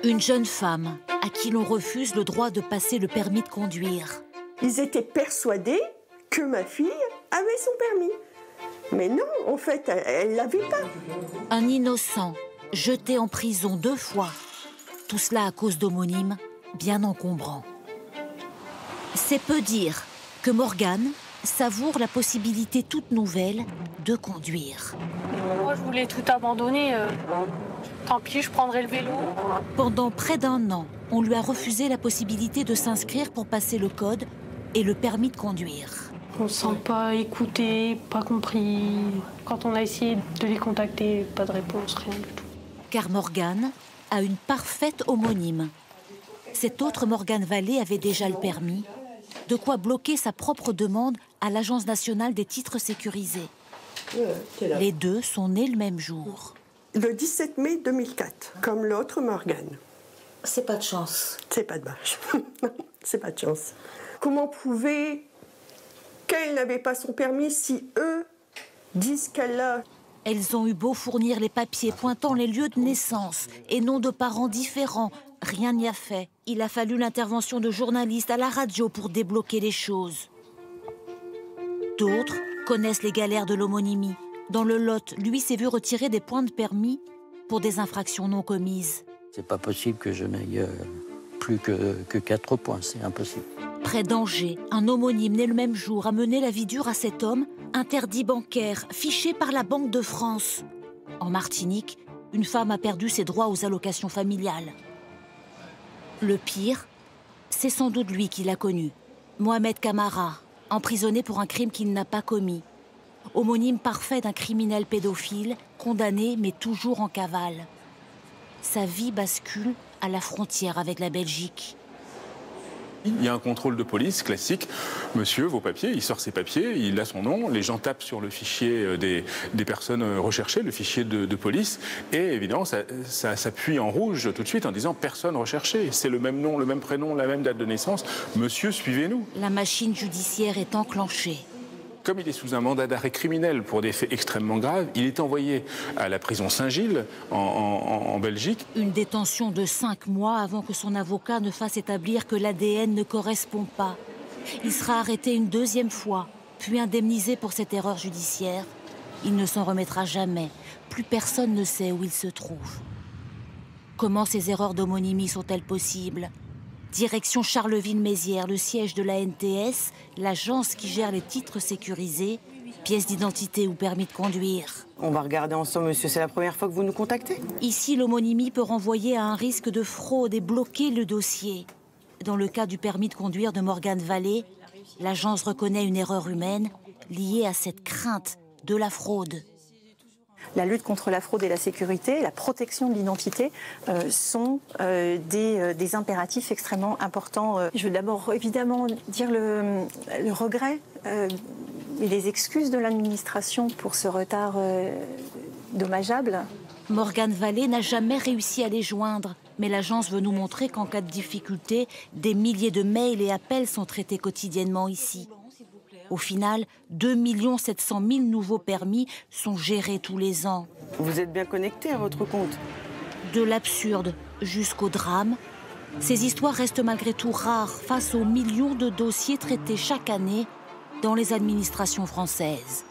Une jeune femme à qui l'on refuse le droit de passer le permis de conduire. Ils étaient persuadés que ma fille avait son permis. Mais non, en fait, elle ne l'avait pas. Un innocent jeté en prison 2 fois. Tout cela à cause d'homonymes bien encombrants. C'est peu dire que Morgane savoure la possibilité toute nouvelle de conduire. Moi, je voulais tout abandonner. Tant pis, je prendrai le vélo. Pendant près d'1 an, on lui a refusé la possibilité de s'inscrire pour passer le code et le permis de conduire. On ne se sent pas écouté, pas compris. Quand on a essayé de les contacter, pas de réponse, rien du tout. Car Morgane a une parfaite homonyme. Cette autre Morgane Vallée avait déjà le permis, de quoi bloquer sa propre demande à l'Agence nationale des titres sécurisés. Les deux sont nés le même jour. Le 17 mai 2004, comme l'autre Morgane. C'est pas de chance. C'est pas de bâche. C'est pas de chance. Comment prouver qu'elle n'avait pas son permis si eux disent qu'elle l'a? Elles ont eu beau fournir les papiers pointant les lieux de naissance et noms de parents différents, rien n'y a fait. Il a fallu l'intervention de journalistes à la radio pour débloquer les choses. D'autres connaissent les galères de l'homonymie. Dans le Lot, lui s'est vu retirer des points de permis pour des infractions non commises. C'est pas possible que je n'aille plus que 4 points, c'est impossible. Près d'Angers, un homonyme né le même jour a mené la vie dure à cet homme, interdit bancaire, fiché par la Banque de France. En Martinique, une femme a perdu ses droits aux allocations familiales. Le pire, c'est sans doute lui qui l'a connu. Mohamed Camara, emprisonné pour un crime qu'il n'a pas commis. Homonyme parfait d'un criminel pédophile, condamné mais toujours en cavale. Sa vie bascule à la frontière avec la Belgique. Il y a un contrôle de police classique. Monsieur, vos papiers, il sort ses papiers, il a son nom, les gens tapent sur le fichier des personnes recherchées, le fichier de police, et évidemment, ça s'appuie en rouge tout de suite en disant « personne recherchée ». C'est le même nom, le même prénom, la même date de naissance. Monsieur, suivez-nous. La machine judiciaire est enclenchée. Comme il est sous un mandat d'arrêt criminel pour des faits extrêmement graves, il est envoyé à la prison Saint-Gilles, en Belgique. Une détention de 5 mois avant que son avocat ne fasse établir que l'ADN ne correspond pas. Il sera arrêté une 2e fois, puis indemnisé pour cette erreur judiciaire. Il ne s'en remettra jamais. Plus personne ne sait où il se trouve. Comment ces erreurs d'homonymie sont-elles possibles ? Direction Charleville-Mézières, le siège de la NTS, l'agence qui gère les titres sécurisés, pièces d'identité ou permis de conduire. On va regarder ensemble, monsieur. C'est la première fois que vous nous contactez? Ici, l'homonymie peut renvoyer à un risque de fraude et bloquer le dossier. Dans le cas du permis de conduire de Morgane Vallée, l'agence reconnaît une erreur humaine liée à cette crainte de la fraude. La lutte contre la fraude et la sécurité, la protection de l'identité sont des impératifs extrêmement importants. Je veux d'abord évidemment dire le regret et les excuses de l'administration pour ce retard dommageable. Morgane Vallée n'a jamais réussi à les joindre, mais l'agence veut nous montrer qu'en cas de difficulté, des milliers de mails et appels sont traités quotidiennement ici. Au final, 2 700 000 nouveaux permis sont gérés tous les ans. Vous êtes bien connecté à votre compte? De l'absurde jusqu'au drame, ces histoires restent malgré tout rares face aux millions de dossiers traités chaque année dans les administrations françaises.